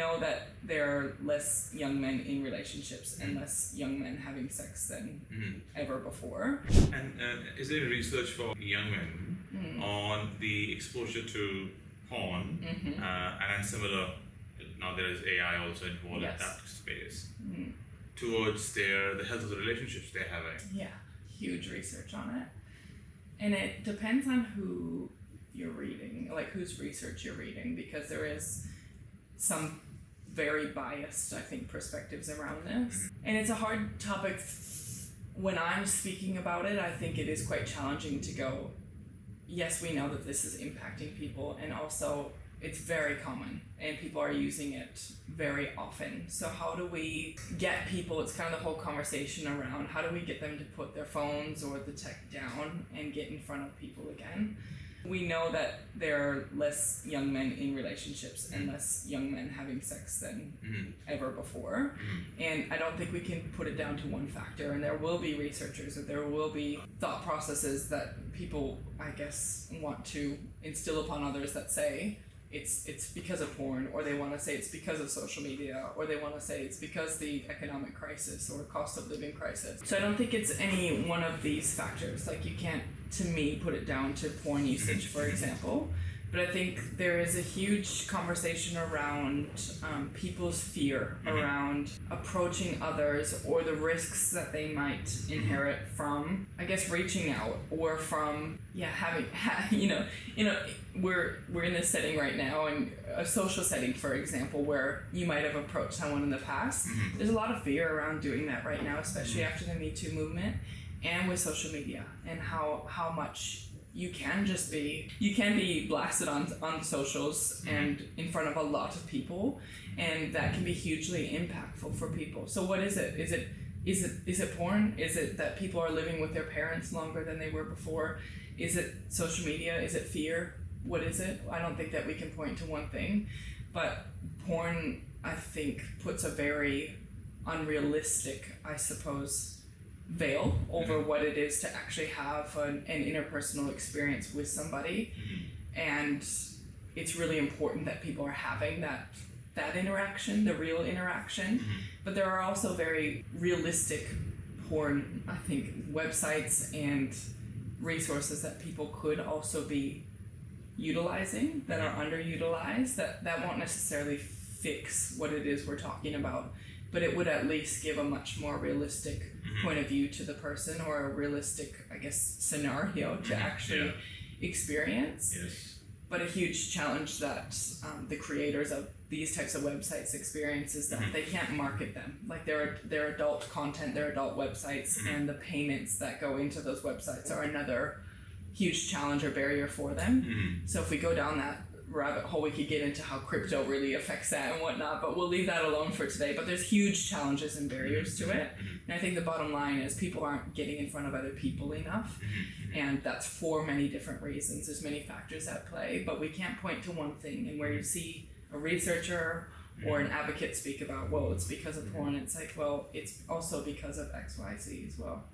know that there are less young men in relationships and less young men having sex than ever before. And is there research for young men on the exposure to porn and similar, now there is AI also involved in that space, towards the health of the relationships they're having? Yeah, huge research on it. And it depends on who you're reading, like whose research you're reading, because there is some very biased, I think, perspectives around this. And it's a hard topic. When I'm speaking about it, I think it is quite challenging to go, yes, we know that this is impacting people, and also it's very common and people are using it very often. So how do we get people, it's kind of the whole conversation around how do we get them to put their phones or the tech down and get in front of people again? We know that there are less young men in relationships and less young men having sex than ever before. And I don't think we can put it down to one factor. And there will be researchers, or there will be thought processes that people, I guess, want to instill upon others that say it's because of porn, or they want to say it's because of social media, or they want to say it's because the economic crisis or cost of living crisis. So I don't think it's any one of these factors. Like, you can't, to me, put it down to porn usage, for example. But I think there is a huge conversation around people's fear around approaching others, or the risks that they might inherit from, I guess, reaching out, or from having we're in this setting right now, in a social setting, for example, where you might have approached someone in the past. There's a lot of fear around doing that right now, especially after the Me Too movement, and with social media, and how much you can be blasted on socials and in front of a lot of people, and that can be hugely impactful for people. So what is it? Is it porn? Is it that people are living with their parents longer than they were before? Is it social media? Is it fear? What is it? I don't think that we can point to one thing, but porn, I think, puts a very unrealistic, I suppose, veil over what it is to actually have an interpersonal experience with somebody. And it's really important that people are having that interaction, the real interaction. But there are also very realistic porn, I think, websites and resources that people could also be utilizing, that are underutilized, that won't necessarily fix what it is we're talking about, but it would at least give a much more realistic point of view to the person, or a realistic, I guess, scenario to actually experience. Yes. But a huge challenge that the creators of these types of websites experience is that they can't market them. Like, they're adult content, they're adult websites, and the payments that go into those websites are another huge challenge or barrier for them. So if we go down that rabbit hole, we could get into how crypto really affects that and whatnot, but we'll leave that alone for today. But there's huge challenges and barriers to it. And I think the bottom line is people aren't getting in front of other people enough. And that's for many different reasons. There's many factors at play, but we can't point to one thing. And where you see a researcher or an advocate speak about, well, it's because of porn, it's like, well, it's also because of X, Y, Z as well.